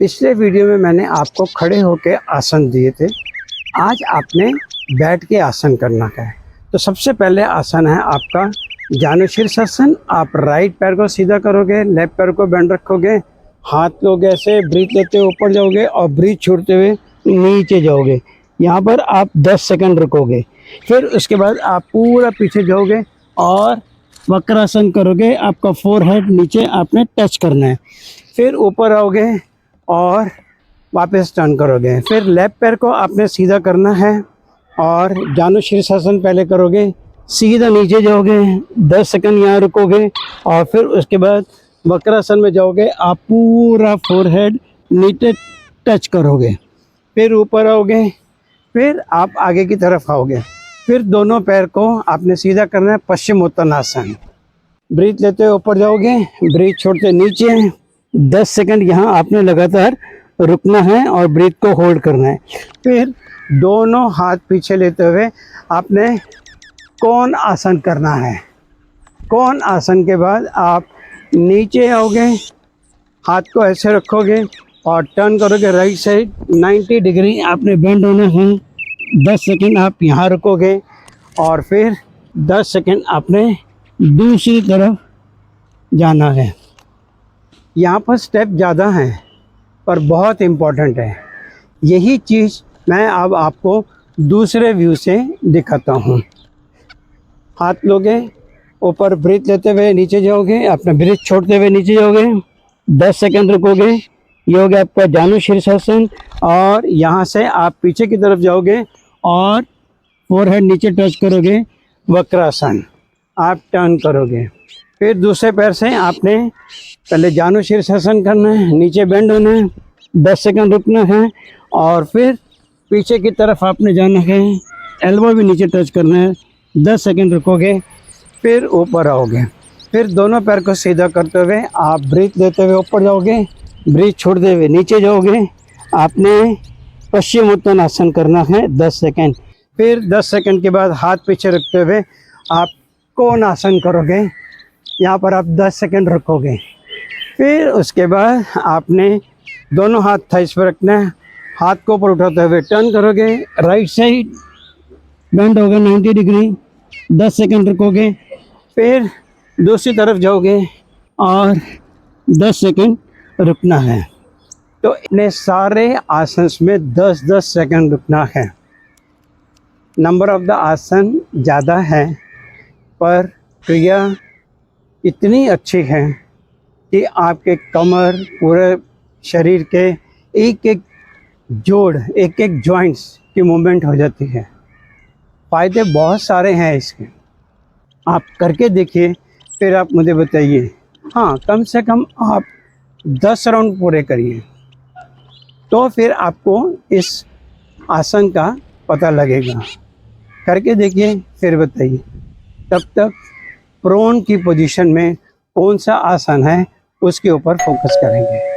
पिछले वीडियो में मैंने आपको खड़े होकर आसन दिए थे। आज आपने बैठ के आसन करना है। तो सबसे पहले आसन है आपका जानु शीर्षासन। आप राइट पैर को सीधा करोगे, लेफ्ट पैर को बेंड रखोगे, हाथ लोगे ऐसे, ब्रीथ लेते हुए ऊपर जाओगे और ब्रीथ छोड़ते हुए नीचे जाओगे। यहाँ पर आप 10 सेकंड रुकोगे। फिर उसके बाद आप पूरा पीछे जाओगे और वक्रासन करोगे। आपका फोरहेड नीचे आपने टच करना है। फिर ऊपर आओगे और वापस टर्न करोगे। फिर लेफ्ट पैर को आपने सीधा करना है और जानु शीर्षासन पहले करोगे, सीधा नीचे जाओगे, 10 सेकंड यहाँ रुकोगे और फिर उसके बाद वक्रासन में जाओगे। आप पूरा फोरहेड नीचे टच करोगे। फिर ऊपर आओगे, फिर आप आगे की तरफ आओगे। फिर दोनों पैर को आपने सीधा करना है, पश्चिमोत्तानासन। ब्रीथ लेते हुए ऊपर जाओगे, ब्रीथ छोड़ते नीचे, 10 सेकंड यहाँ आपने लगातार रुकना है और ब्रीथ को होल्ड करना है। फिर दोनों हाथ पीछे लेते हुए आपने कोण आसन करना है। कोण आसन के बाद आप नीचे आओगे, हाथ को ऐसे रखोगे और टर्न करोगे राइट साइड, 90 डिग्री आपने बेंड होना है। 10 सेकंड आप यहाँ रुकोगे और फिर 10 सेकंड आपने दूसरी तरफ जाना है। यहाँ पर स्टेप ज़्यादा हैं पर बहुत इम्पोर्टेंट है। यही चीज़ मैं अब आपको दूसरे व्यू से दिखाता हूँ। हाथ लोगे, ऊपर ब्रीथ लेते हुए नीचे जाओगे, अपना ब्रीथ छोड़ते हुए नीचे जाओगे, 10 सेकंड रुकोगे। ये हो गया आपका जानु शीर्षासन। और यहाँ से आप पीछे की तरफ जाओगे और फोरहेड नीचे टच करोगे, वक्रासन। आप टर्न करोगे। फिर दूसरे पैर से आपने पहले जानु शीर्षासन करना है, नीचे बेंड होना है, 10 सेकंड रुकना है और फिर पीछे की तरफ आपने जाना है, एल्बो भी नीचे टच करना है, 10 सेकंड रुकोगे। फिर ऊपर आओगे। फिर दोनों पैर को सीधा करते हुए आप ब्रीथ लेते हुए ऊपर जाओगे, ब्रीथ छोड़ते हुए नीचे जाओगे। आपने पश्चिमोत्तानासन करना है 10 सेकंड। फिर 10 सेकंड के बाद हाथ पीछे रखते हुए आप कोण आसन करोगे। यहाँ पर आप 10 सेकंड रुकोगे। फिर उसके बाद आपने दोनों हाथ थाइस पर रखना है, हाथ को ऊपर उठाते हुए टर्न करोगे, राइट साइड बेंड होगा 90 डिग्री, 10 सेकंड रुकोगे। फिर दूसरी तरफ जाओगे और 10 सेकंड रुकना है। तो इतने सारे आसन में 10-10 सेकंड रुकना है। नंबर ऑफ द आसन ज़्यादा है पर क्रिया इतनी अच्छी है कि आपके कमर, पूरे शरीर के एक एक जोड़, एक एक जॉइंट्स की मूवमेंट हो जाती है। फ़ायदे बहुत सारे हैं इसके। आप करके देखिए, फिर आप मुझे बताइए। हाँ, कम से कम आप 10 राउंड पूरे करिए तो फिर आपको इस आसन का पता लगेगा। करके देखिए, फिर बताइए। तब तक प्रोन की पोजीशन में कौन सा आसन है उसके ऊपर फोकस करेंगे।